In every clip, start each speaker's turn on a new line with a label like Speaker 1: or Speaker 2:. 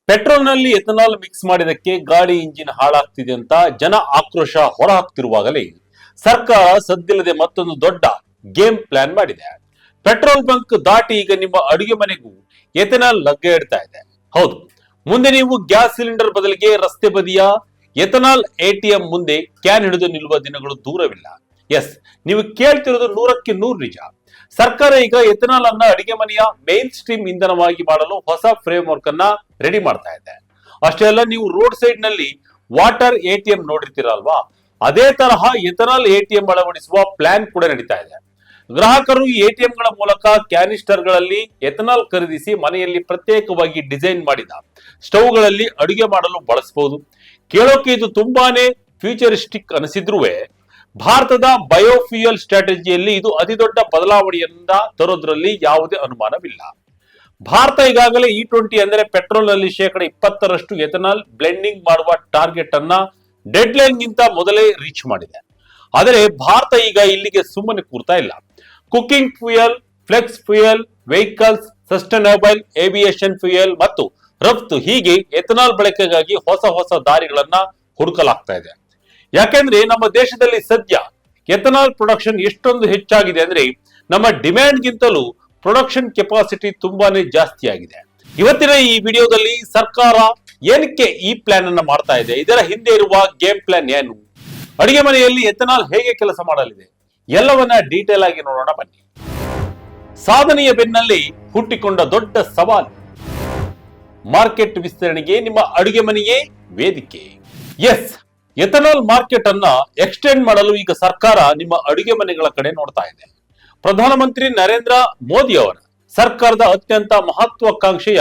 Speaker 1: ಪೆಟ್ರೋಲ್ನಲ್ಲಿ ethanol mix ಮಾಡಿದಕ್ಕೆ ಗಾಡಿ engine ಹಾಳಾಗ್ತಿದೆ ಅಂತ ಜನ ಆಕ್ರೋಶ ಹೊರಹಾಕ್ತಿರುವಾಗಲೇ ಸರ್ಕಾರ ಸದ್ದಿಲ್ಲದೆ ಮತ್ತೊಂದು ದೊಡ್ಡ ಗೇಮ್ ಪ್ಲಾನ್ ಮಾಡಿದೆ. ಪೆಟ್ರೋಲ್ ಬಂಕ್ ದಾಟಿ ಈಗ ನಿಮ್ಮ ಅಡುಗೆ ಮನೆಗೂ ಎಥನಾಲ್ ಲಗ್ಗೆ ಇಡ್ತಾ ಇದೆ. ಹೌದು, ಮುಂದೆ ನೀವು ಗ್ಯಾಸ್ ಸಿಲಿಂಡರ್ ಬದಲಿಗೆ ರಸ್ತೆ ಬದಿಯ ಎಥನಾಲ್ ಎಟಿಎಂ ಮುಂದೆ ಕ್ಯಾನ್ ಹಿಡಿದು ನಿಲ್ಲುವ ದಿನಗಳು ದೂರವಿಲ್ಲ. ಎಸ್, ನೀವು ಕೇಳ್ತಿರೋದು 100ಕ್ಕೆ 100 ನಿಜ. ಸರ್ಕಾರ ಈಗ ಎಥನಾಲ್ ಅನ್ನ ಅಡಿಗೆ ಮನೆಯ ಮೇನ್ ಸ್ಟ್ರೀಮ್ ಇಂಧನವಾಗಿ ಮಾಡಲು ಹೊಸ ಫ್ರೇಮ್ ವರ್ಕ್ ಅನ್ನ ರೆಡಿ ಮಾಡ್ತಾ ಇದೆ. ಅಷ್ಟೇ ಅಲ್ಲ, ನೀವು ರೋಡ್ ಸೈಡ್ ನಲ್ಲಿ ವಾಟರ್ ಎಟಿಎಂ ನೋಡಿರ್ತೀರಲ್ವಾ, ಅದೇ ತರಹ ಎಥನಾಲ್ ಎಟಿಎಂ ಅಳವಡಿಸುವ ಪ್ಲಾನ್ ಕೂಡ ನಡೀತಾ ಇದೆ. ಗ್ರಾಹಕರು ಈ ಎಟಿಎಂ ಗಳ ಮೂಲಕ ಕ್ಯಾನಿಸ್ಟರ್ ಗಳಲ್ಲಿ ಎಥನಾಲ್ ಖರೀದಿಸಿ ಮನೆಯಲ್ಲಿ ಪ್ರತ್ಯೇಕವಾಗಿ ಡಿಸೈನ್ ಮಾಡಿದ ಸ್ಟವ್ ಗಳಲ್ಲಿ ಅಡುಗೆ ಮಾಡಲು ಬಳಸಬಹುದು. ಕೇಳೋಕೆ ಇದು ತುಂಬಾನೇ ಫ್ಯೂಚರಿಸ್ಟಿಕ್ ಅನಿಸಿದ್ರೂ ಭಾರತದ ಬಯೋಫ್ಯೂಯಲ್ ಸ್ಟ್ರಾಟಜಿಯಲ್ಲಿ ಇದು ಅತಿ ದೊಡ್ಡ ಬದಲಾವಣೆಯನ್ನ ತರೋದ್ರಲ್ಲಿ ಯಾವುದೇ ಅನುಮಾನವಿಲ್ಲ. ಭಾರತ ಈಗಾಗಲೇ E20 ಅಂದರೆ ಪೆಟ್ರೋಲ್ ನಲ್ಲಿ 20% ಎಥನಾಲ್ ಬ್ಲೆಂಡಿಂಗ್ ಮಾಡುವ ಟಾರ್ಗೆಟ್ ಅನ್ನ ಡೆಡ್ ಲೈನ್ ಗಿಂತ ಮೊದಲೇ ರೀಚ್ ಮಾಡಿದೆ. ಆದರೆ ಭಾರತ ಈಗ ಇಲ್ಲಿಗೆ ಸುಮ್ಮನೆ ಕೂರ್ತಾ ಇಲ್ಲ. Cooking fuel, flex fuel, vehicles, sustainable aviation fuel ಮತ್ತು ರಫ್ತು ಹೀಗೆ ಎಥನಾಲ್ ಬಳಕೆಗಾಗಿ ಹೊಸ ದಾರಿಗಳನ್ನ ಹುಡುಕಲಾಗ್ತಾ ಇದೆ. ಯಾಕೆಂದ್ರೆ ನಮ್ಮ ದೇಶದಲ್ಲಿ ಸದ್ಯ ಎಥನಾಲ್ ಪ್ರೊಡಕ್ಷನ್ ಎಷ್ಟೊಂದು ಹೆಚ್ಚಾಗಿದೆ ಅಂದ್ರೆ ನಮ್ಮ ಡಿಮ್ಯಾಂಡ್ ಗಿಂತಲೂ ಪ್ರೊಡಕ್ಷನ್ ಕೆಪಾಸಿಟಿ ತುಂಬಾನೇ ಜಾಸ್ತಿ ಆಗಿದೆ. ಇವತ್ತಿನ ಈ ವಿಡಿಯೋದಲ್ಲಿ ಸರ್ಕಾರ ಏನಕ್ಕೆ ಈ ಪ್ಲಾನ್ ಅನ್ನ ಮಾಡ್ತಾ ಇದೆ, ಇದರ ಹಿಂದೆ ಇರುವ ಗೇಮ್ ಪ್ಲಾನ್ ಏನು, ಅಡಿಗೆ ಮನೆಯಲ್ಲಿ ಎಥನಾಲ್ ಹೇಗೆ ಕೆಲಸ ಮಾಡಲಿದೆ, ಎಲ್ಲವನ್ನ ಡೀಟೇಲ್ ಆಗಿ ನೋಡೋಣ ಬನ್ನಿ. ಸಾಧನೆಯ ಬೆನ್ನಲ್ಲಿ ಹುಟ್ಟಿಕೊಂಡ ದೊಡ್ಡ ಸವಾಲು, ಮಾರ್ಕೆಟ್ ವಿಸ್ತರಣೆಗೆ ನಿಮ್ಮ ಅಡುಗೆ ಮನೆಯೇ ವೇದಿಕೆ. ಎಸ್, ಎಥನಾಲ್ ಮಾರ್ಕೆಟ್ ಅನ್ನ ಎಕ್ಸ್ಟೆಂಡ್ ಮಾಡಲು ಈಗ ಸರ್ಕಾರ ನಿಮ್ಮ ಅಡುಗೆ ಮನೆಗಳ ಕಡೆ ನೋಡ್ತಾ ಇದೆ. ಪ್ರಧಾನಮಂತ್ರಿ ನರೇಂದ್ರ ಮೋದಿ ಅವರ ಸರ್ಕಾರದ ಅತ್ಯಂತ ಮಹತ್ವಾಕಾಂಕ್ಷೆಯ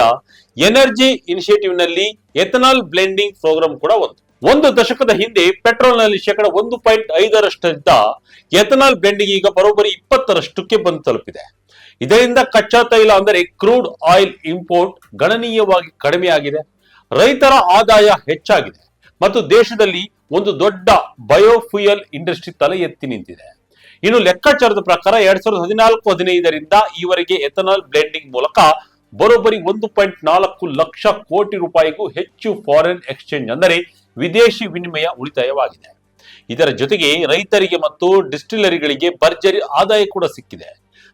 Speaker 1: ಎನರ್ಜಿ ಇನಿಷಿಯೇಟಿವ್ ನಲ್ಲಿ ಎಥನಾಲ್ ಬ್ಲೆಂಡಿಂಗ್ ಪ್ರೋಗ್ರಾಂ ಕೂಡ ಒಂದು ದಶಕದ ಹಿಂದೆ ಪೆಟ್ರೋಲ್ ನಲ್ಲಿ 1.5% ಇದ್ದ ಎಥನಾಲ್ ಬ್ಲೆಂಡಿಂಗ್ ಈಗ ಬರೋಬ್ಬರಿ 20%ಕ್ಕೆ ಬಂದು ತಲುಪಿದೆ. ಇದರಿಂದ ಕಚ್ಚಾ ತೈಲ ಅಂದರೆ ಕ್ರೂಡ್ ಆಯಿಲ್ ಇಂಪೋರ್ಟ್ ಗಣನೀಯವಾಗಿ ಕಡಿಮೆಯಾಗಿದೆ, ರೈತರ ಆದಾಯ ಹೆಚ್ಚಾಗಿದೆ ಮತ್ತು ದೇಶದಲ್ಲಿ ಒಂದು ದೊಡ್ಡ ಬಯೋಫ್ಯೂಯಲ್ ಇಂಡಸ್ಟ್ರಿ ತಲೆ ಎತ್ತಿ ನಿಂತಿದೆ. ಇನ್ನು ಲೆಕ್ಕಾಚಾರದ ಪ್ರಕಾರ 2014-15ರಿಂದ ಈವರೆಗೆ ಎಥನಾಲ್ ಬ್ಲೆಂಡಿಂಗ್ ಮೂಲಕ ಬರೋಬ್ಬರಿ 1.4 ಲಕ್ಷ ಕೋಟಿ ರೂಪಾಯಿಗೂ ಹೆಚ್ಚು ಫಾರಿನ್ ಎಕ್ಸ್ಚೇಂಜ್ ಅಂದರೆ ವಿದೇಶಿ ವಿನಿಮಯ ಉಳಿತಾಯವಾಗಿದೆ. ಇದರ ಜೊತೆಗೆ ರೈತರಿಗೆ ಮತ್ತು ಡಿಸ್ಟಿಲರಿಗಳಿಗೆ ಭರ್ಜರಿ ಆದಾಯ ಕೂಡ ಸಿಕ್ಕಿದೆ.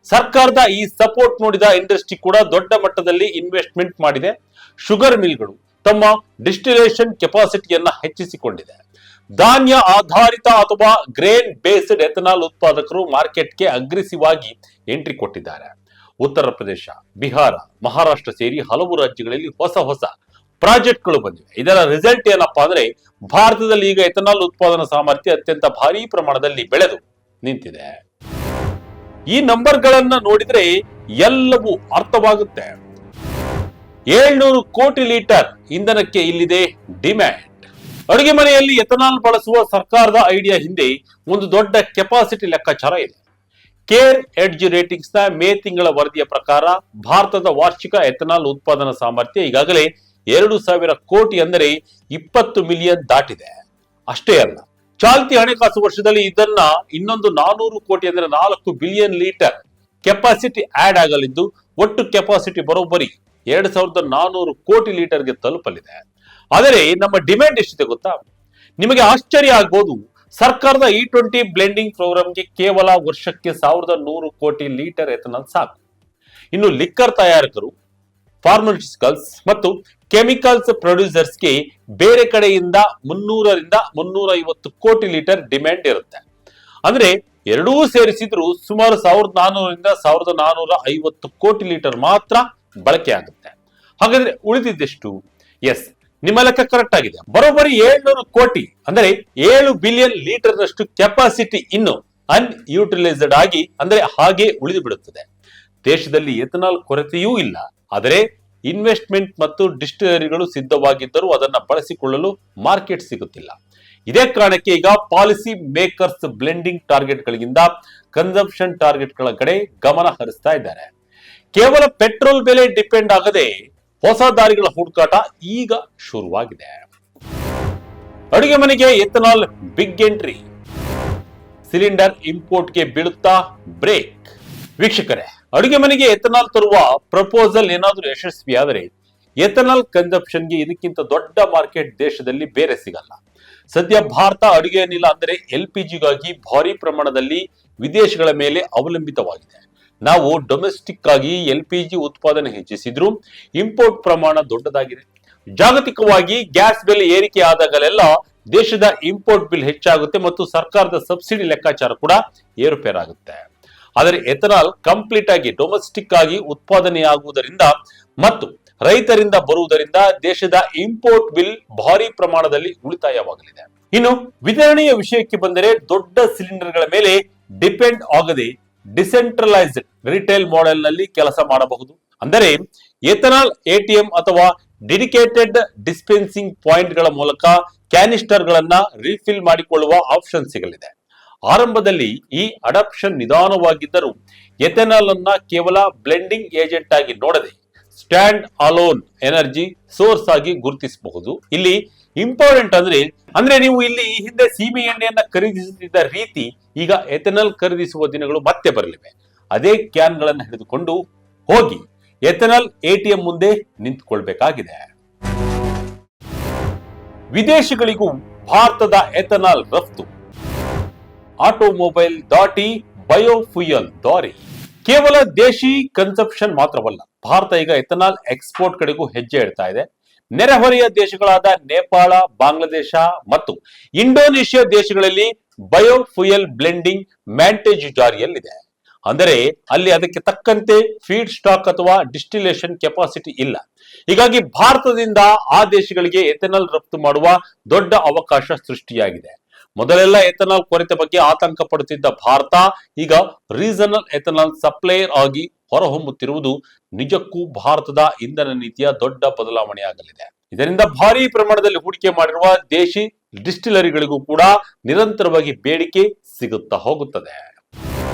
Speaker 1: ಸರ್ಕಾರದ ಈ ಸಪೋರ್ಟ್ ನೋಡಿದ ಇಂಡಸ್ಟ್ರಿ ಕೂಡ ದೊಡ್ಡ ಮಟ್ಟದಲ್ಲಿ ಇನ್ವೆಸ್ಟ್ಮೆಂಟ್ ಮಾಡಿದೆ. ಶುಗರ್ ಮಿಲ್ಗಳು ತಮ್ಮ ಡಿಸ್ಟಿಲೇಷನ್ ಕೆಪಾಸಿಟಿಯನ್ನ ಹೆಚ್ಚಿಸಿಕೊಂಡಿದೆ. ಧಾನ್ಯ ಆಧಾರಿತ ಅಥವಾ ಗ್ರೇನ್ ಬೇಸ್ಡ್ ಎಥನಾಲ್ ಉತ್ಪಾದಕರು ಮಾರ್ಕೆಟ್ಗೆ ಅಗ್ರೆಸಿವ್ ಆಗಿ ಎಂಟ್ರಿ ಕೊಟ್ಟಿದ್ದಾರೆ. ಉತ್ತರ ಪ್ರದೇಶ, ಬಿಹಾರ, ಮಹಾರಾಷ್ಟ್ರ ಸೇರಿ ಹಲವು ರಾಜ್ಯಗಳಲ್ಲಿ ಹೊಸ ಪ್ರಾಜೆಕ್ಟ್ಗಳು ಬಂದಿವೆ. ಇದರ ರಿಸಲ್ಟ್ ಏನಪ್ಪಾ ಅಂದ್ರೆ ಭಾರತದಲ್ಲಿ ಈಗ ಎಥನಾಲ್ ಉತ್ಪಾದನಾ ಸಾಮರ್ಥ್ಯ ಅತ್ಯಂತ ಭಾರೀ ಪ್ರಮಾಣದಲ್ಲಿ ಬೆಳೆದು ನಿಂತಿದೆ. ಈ ನಂಬರ್ಗಳನ್ನ ನೋಡಿದ್ರೆ ಎಲ್ಲವೂ ಅರ್ಥವಾಗುತ್ತೆ. 700 ಕೋಟಿ ಲೀಟರ್ ಇಂಧನಕ್ಕೆ ಇಲ್ಲಿದೆ ಡಿಮ್ಯಾಂಡ್. ಅಡುಗೆ ಮನೆಯಲ್ಲಿ ಎಥನಾಲ್ ಬಳಸುವ ಸರ್ಕಾರದ ಐಡಿಯಾ ಹಿಂದೆ ಒಂದು ದೊಡ್ಡ ಕೆಪಾಸಿಟಿ ಲೆಕ್ಕಾಚಾರ ಇದೆ. ಕೇರ್ ಎಡ್ಜ್ ರೇಟಿಂಗ್ಸ್ ನ ಮೇ ತಿಂಗಳ ವರದಿಯ ಪ್ರಕಾರ ಭಾರತದ ವಾರ್ಷಿಕ ಎಥನಾಲ್ ಉತ್ಪಾದನಾ ಸಾಮರ್ಥ್ಯ ಈಗಾಗಲೇ 2,000 ಕೋಟಿ ಅಂದರೆ 20 ಮಿಲಿಯನ್ ದಾಟಿದೆ. ಅಷ್ಟೇ ಅಲ್ಲ, ಚಾಲ್ತಿ ಹಣಕಾಸು ವರ್ಷದಲ್ಲಿ ಇದನ್ನ ಇನ್ನೊಂದು 400 ಕೋಟಿ ಅಂದರೆ 4 ಬಿಲಿಯನ್ ಲೀಟರ್ ಕೆಪಾಸಿಟಿ ಆಡ್ ಆಗಲಿದ್ದು ಒಟ್ಟು ಕೆಪಾಸಿಟಿ ಬರೋಬ್ಬರಿ 2,400 ಕೋಟಿ ಲೀಟರ್ಗೆ ತಲುಪಲಿದೆ. ಆದರೆ ನಮ್ಮ ಡಿಮ್ಯಾಂಡ್ ಎಷ್ಟಿದೆ ಗೊತ್ತಾ? ನಿಮಗೆ ಆಶ್ಚರ್ಯ ಆಗ್ಬೋದು. ಸರ್ಕಾರದ E20 ಬ್ಲೆಂಡಿಂಗ್ ಪ್ರೋಗ್ರಾಂಗೆ ಕೇವಲ ವರ್ಷಕ್ಕೆ 1,100 ಕೋಟಿ ಲೀಟರ್ ಎಥನಾಲ್ ಸಾಕು. ಇನ್ನು ಲಿಕ್ಕರ್ ತಯಾರಕರು, ಫಾರ್ಮಾಸ್ಯೂಟಿಕಲ್ಸ್ ಮತ್ತು ಕೆಮಿಕಲ್ಸ್ ಪ್ರೊಡ್ಯೂಸರ್ಸ್ಗೆ ಬೇರೆ ಕಡೆಯಿಂದ 300ರಿಂದ 350 ಕೋಟಿ ಲೀಟರ್ ಡಿಮ್ಯಾಂಡ್ ಇರುತ್ತೆ. ಅಂದ್ರೆ ಎರಡೂ ಸೇರಿಸಿದ್ರು ಸುಮಾರು 1,400ರಿಂದ 1,450 ಕೋಟಿ ಲೀಟರ್ ಮಾತ್ರ ಬಳಕೆ ಆಗುತ್ತೆ. ಹಾಗಾದ್ರೆ ಉಳಿದಿದ್ದೆಷ್ಟು? ಎಸ್, ನಿಮ್ಮ ಲೆಕ್ಕ ಕರೆಕ್ಟ್ ಆಗಿದೆ. ಬರೋಬ್ಬರಿ 700 ಕೋಟಿ ಅಂದರೆ 7 ಬಿಲಿಯನ್ ಲೀಟರ್ ನಷ್ಟು ಕೆಪಾಸಿಟಿ ಇನ್ನು ಅನ್ಯೂಟಿಲೈಸ್ಡ್ ಆಗಿ ಅಂದ್ರೆ ಹಾಗೆ ಉಳಿದು ಬಿಡುತ್ತದೆ. ದೇಶದಲ್ಲಿ ಎಥನಾಲ್ ಕೊರತೆಯೂ ಇಲ್ಲ, ಆದರೆ ಇನ್ವೆಸ್ಟ್ಮೆಂಟ್ ಮತ್ತು ಡಿಸ್ಟಿಲರಿಗಳು ಸಿದ್ಧವಾಗಿದ್ದರೂ ಅದನ್ನ ಬಳಸಿಕೊಳ್ಳಲು ಮಾರ್ಕೆಟ್ ಸಿಗುತ್ತಿಲ್ಲ. ಇದೇ ಕಾರಣಕ್ಕೆ ಈಗ ಪಾಲಿಸಿ ಮೇಕರ್ಸ್ ಬ್ಲೆಂಡಿಂಗ್ ಟಾರ್ಗೆಟ್ ಗಳಿಗಿಂತ ಕನ್ಸಂಪ್ಷನ್ ಟಾರ್ಗೆಟ್ ಗಳ ಕಡೆ ಗಮನ ಹರಿಸ್ತಾ ಇದ್ದಾರೆ. ಕೇವಲ ಪೆಟ್ರೋಲ್ ಬೆಲೆ ಡಿಪೆಂಡ್ ಆಗದೆ ಹೊಸ ದಾರಿಗಳ ಹುಡುಕಾಟ ಈಗ ಶುರುವಾಗಿದೆ. ಅಡುಗೆ ಮನೆಗೆ ಎಥನಾಲ್ ಬಿಗ್ ಎಂಟ್ರಿ, ಸಿಲಿಂಡರ್ ಇಂಪೋರ್ಟ್ಗೆ ಬೀಳುತ್ತಾ ಬ್ರೇಕ್. ವೀಕ್ಷಕರೇ, ಅಡುಗೆ ಮನೆಗೆ ಎಥನಾಲ್ ತರುವ ಪ್ರಪೋಸಲ್ ಏನಾದರೂ ಯಶಸ್ವಿಯಾದರೆ ಎಥನಾಲ್ ಕನ್ಸಂಪ್ಷನ್ಗೆ ಇದಕ್ಕಿಂತ ದೊಡ್ಡ ಮಾರ್ಕೆಟ್ ದೇಶದಲ್ಲಿ ಬೇರೆ ಸಿಗಲ್ಲ. ಸದ್ಯ ಭಾರತ ಅಡುಗೆ ಅನಿಲ ಅಂದರೆ LPGಗಾಗಿ ಭಾರಿ ಪ್ರಮಾಣದಲ್ಲಿ ವಿದೇಶಗಳ ಮೇಲೆ ಅವಲಂಬಿತವಾಗಿದೆ. ನಾವು ಡೊಮೆಸ್ಟಿಕ್ ಆಗಿ LPG ಉತ್ಪಾದನೆ ಹೆಚ್ಚಿಸಿದ್ರು ಇಂಪೋರ್ಟ್ ಪ್ರಮಾಣ ದೊಡ್ಡದಾಗಿದೆ. ಜಾಗತಿಕವಾಗಿ ಗ್ಯಾಸ್ ಬೆಲೆ ಏರಿಕೆ ಆದಾಗಲೆಲ್ಲ ದೇಶದ ಇಂಪೋರ್ಟ್ ಬಿಲ್ ಹೆಚ್ಚಾಗುತ್ತೆ ಮತ್ತು ಸರ್ಕಾರದ ಸಬ್ಸಿಡಿ ಲೆಕ್ಕಾಚಾರ ಕೂಡ ಏರುಪೇರಾಗುತ್ತೆ. ಆದರೆ ಎಥನಾಲ್ ಕಂಪ್ಲೀಟ್ ಆಗಿ ಡೊಮೆಸ್ಟಿಕ್ ಆಗಿ ಉತ್ಪಾದನೆಯಾಗುವುದರಿಂದ ಮತ್ತು ರೈತರಿಂದ ಬರುವುದರಿಂದ ದೇಶದ ಇಂಪೋರ್ಟ್ ಬಿಲ್ ಭಾರಿ ಪ್ರಮಾಣದಲ್ಲಿ ಉಳಿತಾಯವಾಗಲಿದೆ. ಇನ್ನು ವಿತರಣೆಯ ವಿಷಯಕ್ಕೆ ಬಂದರೆ ದೊಡ್ಡ ಸಿಲಿಂಡರ್ಗಳ ಮೇಲೆ ಡಿಪೆಂಡ್ ಆಗದೆ ಡಿಸೆಂಟ್ರಲೈಸ್ಡ್ ರಿಟೇಲ್ ಮಾಡೆಲ್ ನಲ್ಲಿ ಕೆಲಸ ಮಾಡಬಹುದು. ಅಂದರೆ ಎಥನಾಲ್ ATM ಅಥವಾ ಡೆಡಿಕೇಟೆಡ್ ಡಿಸ್ಪೆನ್ಸಿಂಗ್ ಪಾಯಿಂಟ್ ಗಳ ಮೂಲಕ ಕ್ಯಾನಿಸ್ಟರ್ ಗಳನ್ನ ರೀಫಿಲ್ ಮಾಡಿಕೊಳ್ಳುವ ಆಪ್ಷನ್ ಸಿಗಲಿದೆ. ಆರಂಭದಲ್ಲಿ ಈ ಅಡಾಪ್ಷನ್ ನಿಧಾನವಾಗಿದ್ದರೂ ಎಥನಾಲ್ ಅನ್ನ ಕೇವಲ ಬ್ಲೆಂಡಿಂಗ್ ಏಜೆಂಟ್ ಆಗಿ ನೋಡದೆ ಸ್ಟ್ಯಾಂಡ್ ಅಲೋನ್ ಎನರ್ಜಿ ಸೋರ್ಸ್ ಆಗಿ ಗುರುತಿಸಬಹುದು. ಇಲ್ಲಿ ಇಂಪಾರ್ಟೆಂಟ್ ಅಂದ್ರೆ ನೀವು ಇಲ್ಲಿ ಈ ಹಿಂದೆ ಸೀಮೆ ಎಣ್ಣೆಯನ್ನ ಖರೀದಿಸುತ್ತಿದ್ದ ರೀತಿ ಈಗ ಎಥನಾಲ್ ಖರೀದಿಸುವ ದಿನಗಳು ಮತ್ತೆ ಬರಲಿವೆ. ಅದೇ ಕ್ಯಾನ್ ಗಳನ್ನು ಹಿಡಿದುಕೊಂಡು ಹೋಗಿ ಎಥನಾಲ್ ATM ಮುಂದೆ ನಿಂತುಕೊಳ್ಬೇಕಾಗಿದೆ. ವಿದೇಶಗಳಿಗೂ ಭಾರತದ ಎಥನಾಲ್ ರಫ್ತು. ಆಟೋಮೊಬೈಲ್ ದಾಟಿ ಬಯೋಫ್ಯೂಯಲ್ ದಾರಿ. ಕೇವಲ ದೇಶಿ ಕನ್ಸಂಪ್ಷನ್ ಮಾತ್ರವಲ್ಲ, ಭಾರತ ಈಗ ಎಥನಾಲ್ ಎಕ್ಸ್ಪೋರ್ಟ್ ಕಡೆಗೂ ಹೆಜ್ಜೆ ಇಡ್ತಾ ಇದೆ. ನೆರೆಹೊರೆಯ ದೇಶಗಳಾದ ನೇಪಾಳ, ಬಾಂಗ್ಲಾದೇಶ ಮತ್ತು ಇಂಡೋನೇಷಿಯಾ ದೇಶಗಳಲ್ಲಿ ಬಯೋಫ್ಯೂಯಲ್ ಬ್ಲೆಂಡಿಂಗ್ ಮ್ಯಾಂಟೇಜ್ ಜಾರಿಯಲ್ಲಿದೆ. ಅಂದರೆ ಅಲ್ಲಿ ಅದಕ್ಕೆ ತಕ್ಕಂತೆ ಫೀಡ್ ಸ್ಟಾಕ್ ಅಥವಾ ಡಿಸ್ಟಿಲೇಷನ್ ಕೆಪಾಸಿಟಿ ಇಲ್ಲ. ಹೀಗಾಗಿ ಭಾರತದಿಂದ ಆ ದೇಶಗಳಿಗೆ ಎಥನಾಲ್ ರಫ್ತು ಮಾಡುವ ದೊಡ್ಡ ಅವಕಾಶ ಸೃಷ್ಟಿಯಾಗಿದೆ. ಮೊದಲೆಲ್ಲ ಎಥನಾಲ್ ಕೊರತೆ ಬಗ್ಗೆ ಆತಂಕ ಪಡುತ್ತಿದ್ದ ಭಾರತ ಈಗ ರೀಜನಲ್ ಎಥನಾಲ್ ಸಪ್ಲೈಯರ್ ಆಗಿ ಹೊರಹೊಮ್ಮುತ್ತಿರುವುದು ನಿಜಕ್ಕೂ ಭಾರತದ ಇಂಧನ ನೀತಿಯ ದೊಡ್ಡ ಬದಲಾವಣೆಯಾಗಲಿದೆ. ಇದರಿಂದ ಭಾರಿ ಪ್ರಮಾಣದಲ್ಲಿ ಹೂಡಿಕೆ ಮಾಡಿರುವ ದೇಶಿ ಡಿಸ್ಟಿಲರಿಗಳಿಗೂ ಕೂಡ ನಿರಂತರವಾಗಿ ಬೇಡಿಕೆ ಸಿಗುತ್ತಾ ಹೋಗುತ್ತದೆ.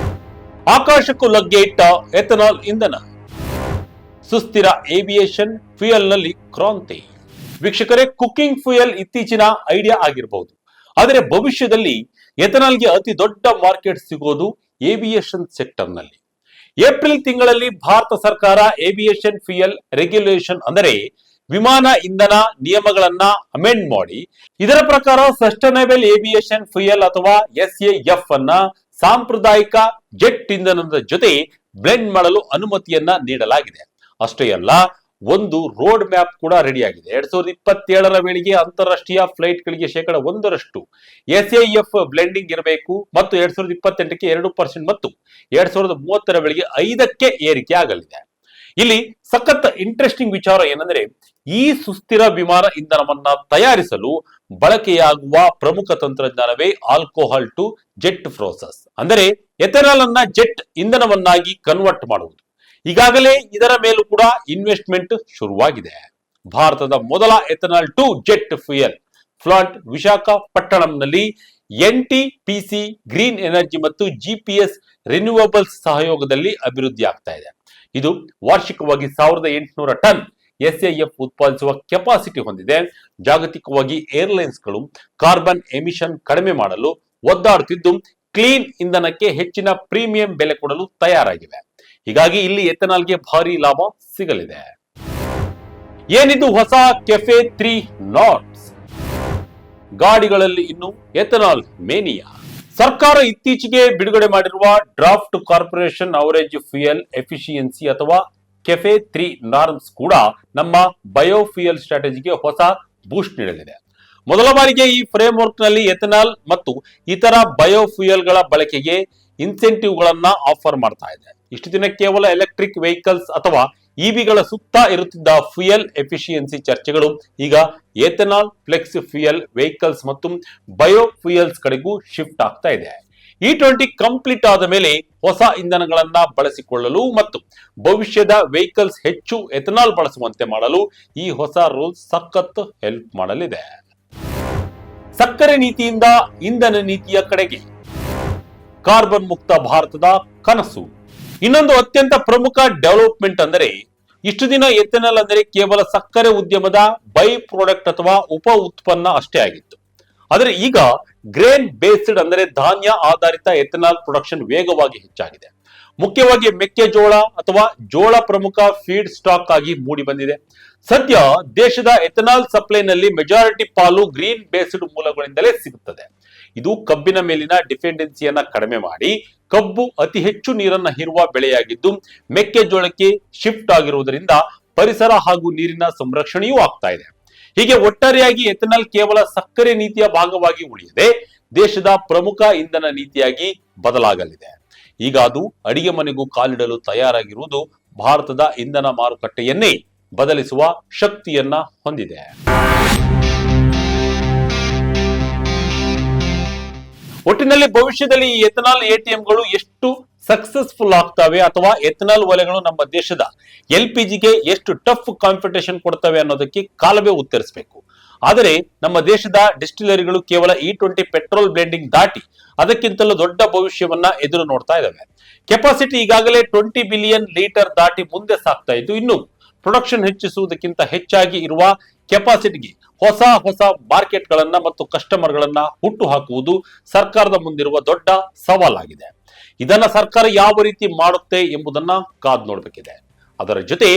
Speaker 1: ಆಕಾಶಕ್ಕೂ ಲಗ್ಗೆ ಇಟ್ಟ ಎಥನಾಲ್ ಇಂಧನ. ಸುಸ್ಥಿರ ಏವಿಯೇಷನ್ ಫ್ಯೂಯಲ್ ನಲ್ಲಿ ಕ್ರಾಂತಿ. ವೀಕ್ಷಕರೇ, ಕುಕಿಂಗ್ ಫ್ಯೂಯಲ್ ಇತ್ತೀಚಿನ ಐಡಿಯಾ ಆಗಿರಬಹುದು, ಆದರೆ ಭವಿಷ್ಯದಲ್ಲಿ ಎಥನಾಲ್ಗೆ ಅತಿ ದೊಡ್ಡ ಮಾರ್ಕೆಟ್ ಸಿಗೋದು ಏವಿಯೇಷನ್ ಸೆಕ್ಟರ್ ನಲ್ಲಿ. ಏಪ್ರಿಲ್ ತಿಂಗಳಲ್ಲಿ ಭಾರತ ಸರ್ಕಾರ ಏವಿಯೇಷನ್ ಫ್ಯೂಯಲ್ ರೆಗ್ಯುಲೇಷನ್ ಅಂದರೆ ವಿಮಾನ ಇಂಧನ ನಿಯಮಗಳನ್ನ ಅಮೆಂಡ್ ಮಾಡಿ ಇದರ ಪ್ರಕಾರ ಸಸ್ಟೈನಬಲ್ ಏವಿಯೇಷನ್ ಫ್ಯೂಯಲ್ ಅಥವಾ SAF ಅನ್ನ ಸಾಂಪ್ರದಾಯಿಕ ಜೆಟ್ ಇಂಧನದ ಜೊತೆ ಬ್ಲೆಂಡ್ ಮಾಡಲು ಅನುಮತಿಯನ್ನ ನೀಡಲಾಗಿದೆ. ಅಷ್ಟೇ ಅಲ್ಲ, ಒಂದು ರೋಡ್ ಮ್ಯಾಪ್ ಕೂಡ ರೆಡಿ ಆಗಿದೆ. 2027ರ ವೇಳೆಗೆ ಅಂತಾರಾಷ್ಟ್ರೀಯ ಫ್ಲೈಟ್ ಗಳಿಗೆ 1% SAF ಬ್ಲೆಂಡಿಂಗ್ ಇರಬೇಕು ಮತ್ತು 2028ಕ್ಕೆ 2% ಮತ್ತು 2030ರ ವೇಳೆಗೆ 5ಕ್ಕೆ ಏರಿಕೆ ಆಗಲಿದೆ. ಇಲ್ಲಿ ಸಖತ್ ಇಂಟ್ರೆಸ್ಟಿಂಗ್ ವಿಚಾರ ಏನಂದ್ರೆ, ಈ ಸುಸ್ಥಿರ ವಿಮಾನ ಇಂಧನವನ್ನ ತಯಾರಿಸಲು ಬಳಕೆಯಾಗುವ ಪ್ರಮುಖ ತಂತ್ರಜ್ಞಾನವೇ ಆಲ್ಕೋಹಾಲ್ ಟು ಜೆಟ್ ಪ್ರೋಸೆಸ್. ಅಂದರೆ ಎಥನಾಲ್ ಅನ್ನ ಜೆಟ್ ಇಂಧನವನ್ನಾಗಿ ಕನ್ವರ್ಟ್ ಮಾಡುವುದು. ಈಗಾಗಲೇ ಇದರ ಮೇಲೂ ಕೂಡ ಇನ್ವೆಸ್ಟ್ಮೆಂಟ್ ಶುರುವಾಗಿದೆ. ಭಾರತದ ಮೊದಲ ethanol to jet fuel plant ವಿಶಾಖಪಟ್ಟಣಂನಲ್ಲಿ NTPC ಗ್ರೀನ್ ಎನರ್ಜಿ ಮತ್ತು GPS ರಿನ್ಯೂವಬಲ್ಸ್ ಸಹಯೋಗದಲ್ಲಿ ಅಭಿವೃದ್ಧಿ ಆಗ್ತಾ ಇದೆ. ಇದು ವಾರ್ಷಿಕವಾಗಿ 1800 ಟನ್ SAF ಉತ್ಪಾದಿಸುವ ಕೆಪಾಸಿಟಿ ಹೊಂದಿದೆ. ಜಾಗತಿಕವಾಗಿ ಏರ್ಲೈನ್ಸ್ಗಳು ಕಾರ್ಬನ್ ಎಮಿಷನ್ ಕಡಿಮೆ ಮಾಡಲು ಒದ್ದಾಡುತ್ತಿದ್ದು ಕ್ಲೀನ್ ಇಂಧನಕ್ಕೆ ಹೆಚ್ಚಿನ ಪ್ರೀಮಿಯಂ ಬೆಲೆ ಕೊಡಲು ತಯಾರಾಗಿವೆ. ಹೀಗಾಗಿ ಇಲ್ಲಿ ಎಥನಾಲ್ಗೆ ಭಾರಿ ಲಾಭ ಸಿಗಲಿದೆ. ಏನಿದು ಹೊಸ ಕೆಫೆ 3 ನಾಟ್ಸ್? ಗಾಡಿಗಳಲ್ಲಿ ಇನ್ನು ಎಥನಾಲ್ ಮೇನಿಯಾ. ಸರ್ಕಾರ ಇತ್ತೀಚೆಗೆ ಬಿಡುಗಡೆ ಮಾಡಿರುವ draft corporation average fuel efficiency ಅಥವಾ ಕೆಫೆ 3 ನಾರ್ಮ್ಸ್ ಕೂಡ ನಮ್ಮ ಬಯೋಫ್ಯೂಯಲ್ ಸ್ಟ್ರಾಟಜಿಗೆ ಹೊಸ ಬೂಸ್ಟ್ ನೀಡಲಿದೆ. ಮೊದಲ ಬಾರಿಗೆ ಈ ಫ್ರೇಮ್ ವರ್ಕ್ ನಲ್ಲಿ ಎಥನಾಲ್ ಮತ್ತು ಇತರ ಬಯೋಫ್ಯೂಯಲ್ ಗಳ ಬಳಕೆಗೆ ಇನ್ಸೆಂಟಿವ್ ಗಳನ್ನ ಆಫರ್ ಮಾಡ್ತಾ ಇದೆ. ಇಷ್ಟು ದಿನ ಕೇವಲ ಎಲೆಕ್ಟ್ರಿಕ್ ವೆಹಿಕಲ್ಸ್ ಅಥವಾ ಇವಿಗಳ ಸುತ್ತ ಇರುತ್ತಿದ್ದ ಫ್ಯೂಯಲ್ ಎಫಿಷಿಯನ್ಸಿ ಚರ್ಚೆಗಳು ಈಗ ಎಥನಾಲ್ ಫ್ಲೆಕ್ಸ್ ಫ್ಯೂಯಲ್ ವೆಹಿಕಲ್ಸ್ ಮತ್ತು ಬಯೋಫ್ಯೂಯಲ್ಸ್ ಕಡೆಗೂ ಶಿಫ್ಟ್ ಆಗ್ತಾ ಇದೆ. E20 ಕಂಪ್ಲೀಟ್ ಆದ ಮೇಲೆ ಹೊಸ ಇಂಧನಗಳನ್ನ ಬಳಸಿಕೊಳ್ಳಲು ಮತ್ತು ಭವಿಷ್ಯದ ವೆಹಿಕಲ್ಸ್ ಹೆಚ್ಚು ಎಥನಾಲ್ ಬಳಸುವಂತೆ ಮಾಡಲು ಈ ಹೊಸ ರೂಲ್ಸ್ ಸಖತ್ ಹೆಲ್ಪ್ ಮಾಡಲಿದೆ. ಸಕ್ಕರೆ ನೀತಿಯಿಂದ ಇಂಧನ ನೀತಿಯ ಕಡೆಗೆ ಕಾರ್ಬನ್ ಮುಕ್ತ ಭಾರತದ ಕನಸು. ಇನ್ನೊಂದು ಅತ್ಯಂತ ಪ್ರಮುಖ ಡೆವಲಪ್ಮೆಂಟ್ ಅಂದರೆ, ಇಷ್ಟು ದಿನ ಎಥನಾಲ್ ಅಂದರೆ ಕೇವಲ ಸಕ್ಕರೆ ಉದ್ಯಮದ ಬೈ ಪ್ರಾಡಕ್ಟ್ ಅಥವಾ ಉಪ ಉತ್ಪನ್ನ ಅಷ್ಟೇ ಆಗಿತ್ತು. ಆದರೆ ಈಗ ಗ್ರೇನ್ ಬೇಸ್ಡ್ ಅಂದರೆ ಧಾನ್ಯ ಆಧಾರಿತ ಎಥನಾಲ್ ಪ್ರೊಡಕ್ಷನ್ ವೇಗವಾಗಿ ಹೆಚ್ಚಾಗಿದೆ. ಮುಖ್ಯವಾಗಿ ಮೆಕ್ಕೆಜೋಳ ಅಥವಾ ಜೋಳ ಪ್ರಮುಖ ಫೀಡ್ ಸ್ಟಾಕ್ ಆಗಿ ಮೂಡಿ ಬಂದಿದೆ. ಸದ್ಯ ದೇಶದ ಎಥನಾಲ್ ಸಪ್ಲೈನಲ್ಲಿ ಮೆಜಾರಿಟಿ ಪಾಲು ಗ್ರೀನ್ ಬೇಸ್ಡ್ ಮೂಲಗಳಿಂದಲೇ ಸಿಗುತ್ತದೆ. ಇದು ಕಬ್ಬಿನ ಮೇಲಿನ ಡಿಪೆಂಡೆನ್ಸಿಯನ್ನ ಕಡಿಮೆ ಮಾಡಿ ಕಬ್ಬು ಅತಿ ಹೆಚ್ಚು ನೀರನ್ನ ಹೀರುವ ಬೆಳೆಯಾಗಿದ್ದು ಮೆಕ್ಕೆಜೋಳಕ್ಕೆ ಶಿಫ್ಟ್ ಆಗಿರುವುದರಿಂದ ಪರಿಸರ ಹಾಗೂ ನೀರಿನ ಸಂರಕ್ಷಣೆಯೂ ಆಗ್ತಾ ಇದೆ. ಹೀಗೆ ಒಟ್ಟಾರೆಯಾಗಿ ಎಥನಾಲ್ ಕೇವಲ ಸಕ್ಕರೆ ನೀತಿಯ ಭಾಗವಾಗಿ ಉಳಿಯದೆ ದೇಶದ ಪ್ರಮುಖ ಇಂಧನ ನೀತಿಯಾಗಿ ಬದಲಾಗಲಿದೆ. ಈಗ ಅದು ಅಡಿಗೆ ಮನೆಗೂ ಕಾಲಿಡಲು ತಯಾರಾಗಿರುವುದು ಭಾರತದ ಇಂಧನ ಮಾರುಕಟ್ಟೆಯನ್ನೇ ಬದಲಿಸುವ ಶಕ್ತಿಯನ್ನ ಹೊಂದಿದೆ. ಒಟ್ಟಿನಲ್ಲಿ ಭವಿಷ್ಯದಲ್ಲಿ ಈ ಎಥನಾಲ್ ಎಟಿಎಂಗಳು ಎಷ್ಟು ಸಕ್ಸಸ್ಫುಲ್ ಆಗ್ತವೆ ಅಥವಾ ಎಥನಾಲ್ ಒಲೆಗಳು ನಮ್ಮ ದೇಶದ LPGಗೆ ಎಷ್ಟು ಟಫ್ ಕಾಂಪಿಟೇಷನ್ ಕೊಡ್ತವೆ ಅನ್ನೋದಕ್ಕೆ ಕಾಲವೇ ಉತ್ತರಿಸಬೇಕು. ಆದರೆ ನಮ್ಮ ದೇಶದ ಡಿಸ್ಟಿಲರಿಗಳು ಕೇವಲ E20 ಪೆಟ್ರೋಲ್ ಬ್ಲೆಂಡಿಂಗ್ ದಾಟಿ ಅದಕ್ಕಿಂತಲೂ ದೊಡ್ಡ ಭವಿಷ್ಯವನ್ನ ಎದುರು ನೋಡ್ತಾ ಇದ್ದಾವೆ. ಕೆಪಾಸಿಟಿ ಈಗಾಗಲೇ 20 ಬಿಲಿಯನ್ ಲೀಟರ್ ದಾಟಿ ಮುಂದೆ ಸಾಗ್ತಾ ಇದ್ದು ಇನ್ನು ಪ್ರೊಡಕ್ಷನ್ ಹೆಚ್ಚಿಸುವುದಕ್ಕಿಂತ ಹೆಚ್ಚಾಗಿ ಇರುವ ಕೆಪಾಸಿಟಿಗೆ ಹೊಸ ಮಾರ್ಕೆಟ್ ಗಳನ್ನ ಮತ್ತು ಕಸ್ಟಮರ್ ಗಳನ್ನ ಹುಟ್ಟು ಹಾಕುವುದು ಸರ್ಕಾರದ ಮುಂದಿರುವ ದೊಡ್ಡ ಸವಾಲಾಗಿದೆ. ಇದನ್ನ ಸರ್ಕಾರ ಯಾವ ರೀತಿ ಮಾಡುತ್ತೆ ಎಂಬುದನ್ನ ಕಾದು ನೋಡಬೇಕಿದೆ. ಅದರ ಜೊತೆ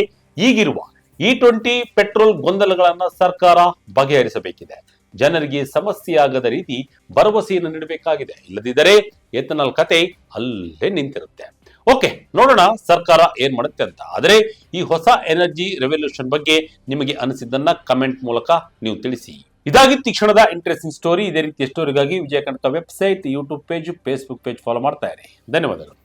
Speaker 1: ಈಗಿರುವ E20 ಪೆಟ್ರೋಲ್ ಗೊಂದಲಗಳನ್ನ ಸರ್ಕಾರ ಬಗೆಹರಿಸಬೇಕಿದೆ. ಜನರಿಗೆ ಸಮಸ್ಯೆಯಾಗದ ರೀತಿ ಭರವಸೆಯನ್ನು ನೀಡಬೇಕಾಗಿದೆ. ಇಲ್ಲದಿದ್ದರೆ ಎಥನಾಲ್ ಕತೆ ಅಲ್ಲೇ ನಿಂತಿರುತ್ತೆ. ಓಕೆ, ನೋಡೋಣ ಸರ್ಕಾರ ಏನ್ ಮಾಡುತ್ತೆ ಅಂತ. ಆದರೆ ಈ ಹೊಸ ಎನರ್ಜಿ ರೆವಲ್ಯೂಷನ್ ಬಗ್ಗೆ ನಿಮಗೆ ಅನಿಸಿದ್ದನ್ನ ಕಮೆಂಟ್ ಮೂಲಕ ನೀವು ತಿಳಿಸಿ. ಇದಾಗಿತ್ತು ಈ ಕ್ಷಣದ ಇಂಟ್ರೆಸ್ಟಿಂಗ್ ಸ್ಟೋರಿ. ಇದೇ ರೀತಿಯ ಸ್ಟೋರಿಗಾಗಿ Vijaya Kanaka website, YouTube page, Facebook page follow ಮಾಡ್ತಾ ಇರಿ. ಧನ್ಯವಾದಗಳು.